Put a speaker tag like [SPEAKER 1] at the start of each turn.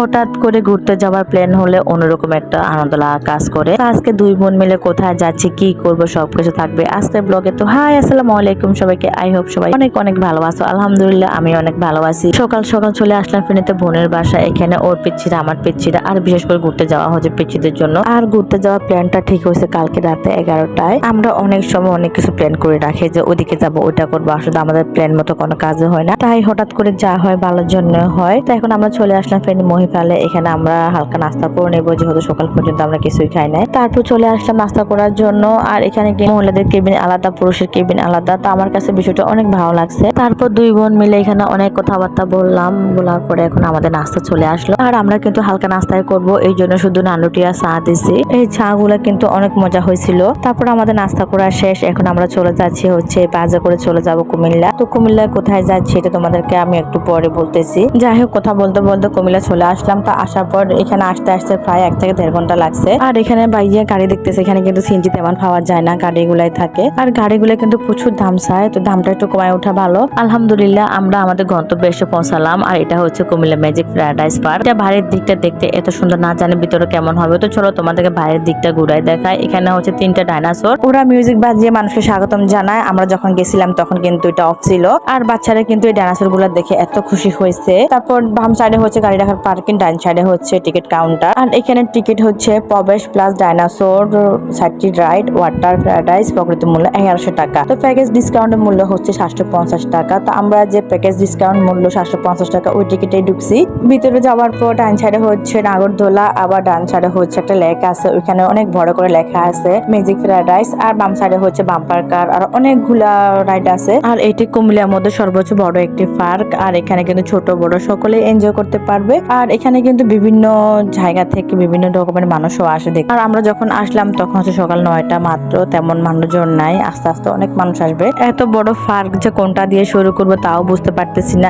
[SPEAKER 1] হঠাৎ করে ঘুরতে যাওয়ার প্ল্যান হলে অন্যরকম একটা আনন্দ লাগা কাজ করে। আজকে দুই বোন মিলে কোথায় যাচ্ছি, কি করব, সবকিছু থাকবে আজকের ব্লগে। তো হাই, আসসালামু আলাইকুম সবাইকে। আই হোপ সবাই অনেক অনেক ভালো আছো। আলহামদুলিল্লাহ আমি অনেক ভালো আছি। সকাল সকাল চলে আসলাম ফেনীতে বোনের বাসা। এখানে ওর পিচ্ছিরা, আমার পিচ্ছিরা, আর বিশেষ করে ঘুরতে যাওয়া হচ্ছে পিচ্ছিদের জন্য। আর ঘুরতে যাওয়ার প্ল্যানটা ঠিক হয়েছে কালকে রাতে 11টায়। আমরা অনেক সময় অনেক কিছু প্ল্যান করে রাখি যে ওদিকে যাবো, ওইটা করবো, আসলে আমাদের প্ল্যান মতো কোনো কাজে হয় না। তাই হঠাৎ করে যা হয় ভালোর জন্য হয়। তো এখন আমরা চলে আসলাম ফেনী মহিপালে। এখানে আমরা হালকা নাস্তা করে নেবো, যেহেতু সকাল পর্যন্ত আমরা কিছুই খাই নাই। তারপর চলে আসলাম নাস্তা করার জন্য। আর এখানে কি মহিলাদের কেবিন আলাদা, পুরুষের কেবিন আলাদা। তো আমার কাছে বিষয়টা অনেক ভালো লাগছে। তারপর দুই বোন মিলে এখানে অনেক কথাবার্তা বললাম। বলার পরে এখন আমাদের নাস্তা চলে আসলো। আর আমরা কিন্তু হালকা নাস্তায় করব, এই জন্য শুধু নানুটি আর চা দিছি। এই চা গুলা কিন্তু অনেক মজা হয়েছিল। তারপর আমাদের নাস্তা করা শেষ। এখন আমরা চলে যাচ্ছি হচ্ছে বাসে করে চলে যাব কুমিল্লা। তো কুমিল্লায় কোথায় যাচ্ছি এটা তোমাদেরকে আমি একটু পরে বলতেছি। যাই হোক, কথা বলতে বলতে কুমিল্লা চলে আসলাম। তো আসার পর এখানে আসতে আসতে প্রায় 1 থেকে 1.5 ঘন্টা লাগছে। আর এখানে বাইরে গাড়ি দেখতেছে। এখানে কিন্তু সিএনজি তেমন পাওয়া যায় না, গাড়িগুলাই থাকে। আর গাড়িগুলো কিন্তু প্রচুর দাম চায়, তো দামটা একটু কমায় ওঠা ভালো। আলহামদুলিল্লাহ আমরা আমাদের গন্তব্যে এসে পৌঁছালাম। আর এটা হচ্ছে কুমিল্লা ম্যাজিক প্যারাডাইস পার্ক। এটা বাইরের দিকটা দেখতে এত সুন্দর, না জানি ভিতরে কেমন হবে। তো চলো তোমাদেরকে বাইরের দিকটা ঘুরাই দেখায়। এখানে হচ্ছে 3টা ডাইনোসর, ওরা মিউজিক বাজিয়ে মানুষকে স্বাগতম জানায়। আমরা যখন গেছিলাম তখন কিন্তু এটা অফ ছিল। আর বাচ্চারা কিন্তু এই ডাইনোসর গুলো দেখে এত খুশি হয়েছে। তারপর বাম সাইডে হচ্ছে গাড়ি রাখার পার্কিং, ডাইন সাইডে হচ্ছে টিকিট কাউন্টার। আর এখানে টিকিট হচ্ছে প্রবেশ প্লাস ডাইনোসর, সাইটটি রাইড, ওয়াটার প্যারাডাইস, প্রকৃত মূল্য 1100 টাকা। তো প্যাকেজ ডিসকাউন্টের মূল্য হচ্ছে 750 টাকা। তো আমরা যে প্যাকেজ ডিসকাউন্ট মূল্য 750 টাকা ওই টিকিটেই ঢুকছি। ভিতরে যাওয়ার পর ডান সাইডে হচ্ছে নাগরদোলা, আবার ডান সাইডে হচ্ছে একটা লেক আছে, ওইখানে অনেক বড় করে লেখা আছে ম্যাজিক প্যারাডাইস। আর বাম সাইডে হচ্ছে বাম্পার কার আর অনেকগুলা রাইড আছে। আর এটি কুমিল্লার মধ্যে সর্বোচ্চ বড় একটি পার্ক। আর এখানে কিন্তু ছোট বড় সকলে এনজয় করতে পারবে। আর এখানে কিন্তু বিভিন্ন জায়গা থেকে বিভিন্ন রকমের মানুষও আসে দেখতে। আর আমরা যখন আসলাম তখন হচ্ছে সকাল 9টা মাত্র, তেমন মানুষজন নাই। আস্তে আস্তে অনেক মানুষ আসবে। এত বড় পার্ক যে কোনটা দিয়ে শুরু করবো তাও বুঝতে পারতেছি না।